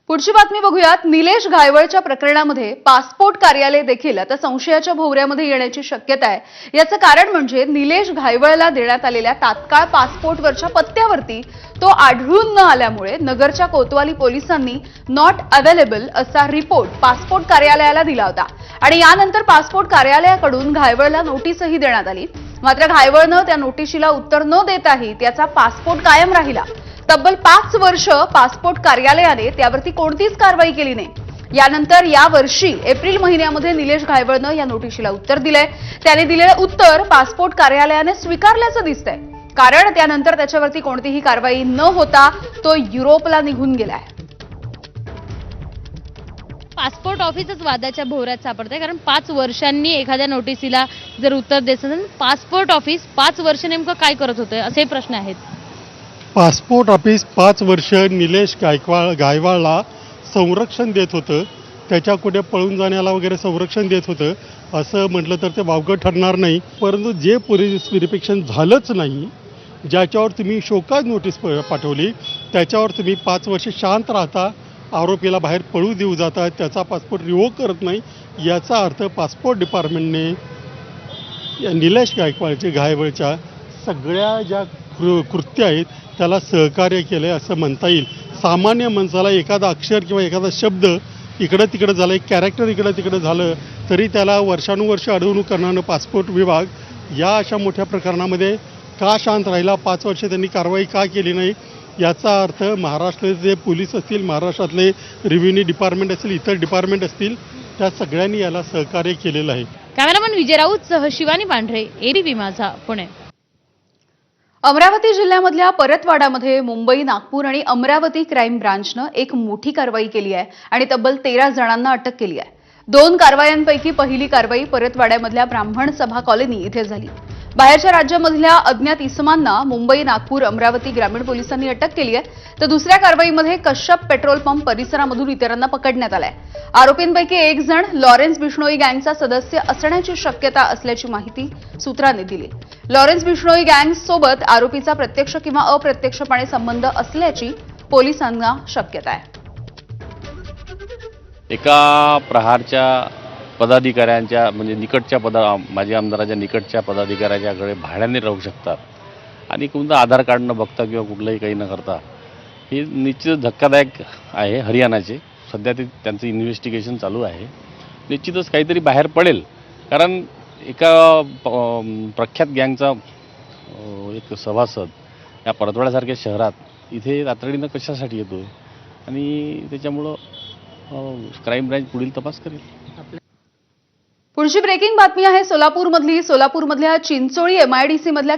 पुढची बातमी बघूयात। निलेश घायवळच्या प्रकरणामध्ये पासपोर्ट कार्यालय देखील आता संशयाच्या भोवऱ्यामध्ये येण्याची शक्यता आहे। याचं कारण म्हणजे निलेश घायवळला देण्यात आलेल्या तात्काळ पासपोर्टवरच्या पत्त्यावरती तो आढळून न आल्यामुळे नगरच्या कोतवाली पोलिसांनी नॉट अवेलेबल असा रिपोर्ट पासपोर्ट कार्यालयाला दिला होता आणि यानंतर पासपोर्ट कार्यालयाकडून घायवळला नोटीसही देण्यात आली। मात्र घायवळनं त्या नोटिशीला उत्तर न देताही त्याचा पासपोर्ट कायम राहिला। तब्बल 5 वर्ष पासपोर्ट कार्यालयाने त्यावरती कोणतीच कारवाई केली नाही। यानंतर या वर्षी एप्रिल महिन्यामध्ये निलेश घायवळनं या नोटिशीला उत्तर दिलंय। त्याने दिलेलं उत्तर पासपोर्ट कार्यालयाने स्वीकारल्याचं दिसतंय, कारण त्यानंतर त्याच्यावरती कोणतीही कारवाई न होता तो युरोपला निघून गेलाय। पासपोर्ट ऑफिसच वादाच्या भोवऱ्यात सापडतंय, कारण 5 वर्षांनी एखाद्या नोटिसीला जर उत्तर द्यायचं असेल, पासपोर्ट ऑफिस 5 वर्ष नेमकं काय करत होतं असे प्रश्न आहेत। पासपोर्ट ऑफिस 5 वर्ष निलेश गायकवाडला संरक्षण देत होतं, त्याच्या कुठे पळून जाण्याला वगैरे संरक्षण देत होतं असं म्हटलं तर ते वावगं ठरणार नाही। परंतु जे पोलीस व्हेरिफिकेशन झालंच नाही, ज्याच्यावर तुम्ही शोकाज नोटीस पाठवली, त्याच्यावर तुम्ही 5 वर्ष शांत राहता, आरोपीला बाहेर पळू देऊ जाता, त्याचा पासपोर्ट रिवोक करत नाही। याचा अर्थ पासपोर्ट डिपार्टमेंटने निलेश घायवळच्या सगळ्या ज्या कृत्य आहेत त्याला सहकार्य केले असं म्हणता येईल। सामान्य माणसाला एखादा अक्षर किंवा एखादा शब्द इकडं तिकडं झालं, एक कॅरेक्टर इकडं तिकडं झालं तरी त्याला वर्षानुवर्ष अडवणूक करणारं पासपोर्ट विभाग या अशा मोठ्या प्रकरणामध्ये का शांत राहिला, 5 वर्ष त्यांनी कारवाई का केली नाही, याचा अर्थ महाराष्ट्राचे पोलीस असतील, महाराष्ट्रातले रेव्हेन्यू डिपार्टमेंट असतील, इतर डिपार्टमेंट असतील, त्या सगळ्यांनी याला सहकार्य केलेलं आहे। कॅमेरामन विजय राऊतसह शिवानी पांढरे, एबीपी माझा, पुणे। अमरावती जिल्ह्यामधल्या परतवाडामध्ये मुंबई, नागपूर आणि अमरावती क्राईम ब्रांचनं एक मोठी कारवाई केली आहे आणि तब्बल 13 जणांना अटक केली आहे। 2 कारवायांपैकी पहिली कारवाई परतवाड्यामधल्या ब्राह्मण सभा कॉलनी इथे झाली। बाहेरच्या राज्यामधल्या अज्ञात इसमांना मुंबई, नागपूर, अमरावती ग्रामीण पोलिसांनी अटक केली आहे, तर दुसऱ्या कारवाईमध्ये कश्यप पेट्रोल पंप परिसरामधून इतरांना पकडण्यात आलंय। आरोपींपैकी एक जण लॉरेन्स बिश्नोई गँगचा सदस्य असण्याची शक्यता असल्याची माहिती सूत्रांनी दिली। लॉरेन्स बिश्नोई गँग सोबत आरोपीचा प्रत्यक्ष किंवा अप्रत्यक्षपणे संबंध असल्याची पोलिसांना शक्यता आहे। एका प्रहारच्या पदाधिकाऱ्यांच्या म्हणजे निकटच्या माजी आमदाराच्या निकटच्या पदाधिकाऱ्याच्याकडे भाड्याने राहू शकतात आणि कोणता आधार कार्ड न बघता किंवा कुठलंही काही न करता, हे निश्चितच धक्कादायक आहे। हरियाणाचे सध्या त्यांचं इन्व्हेस्टिगेशन चालू आहे। निश्चितच काहीतरी बाहेर पडेल, कारण एका प्रख्यात गँगचा एक सभासद या परतवाड्यासारख्या शहरात इथे तातडीनं कशासाठी येतो आणि त्याच्यामुळं क्राईम ब्रँच पुढील तपास करेल। पुढची ब्रेकिंग बातमी आहे सोलापूरमधल्या चिंचोळी MIDC मधल्या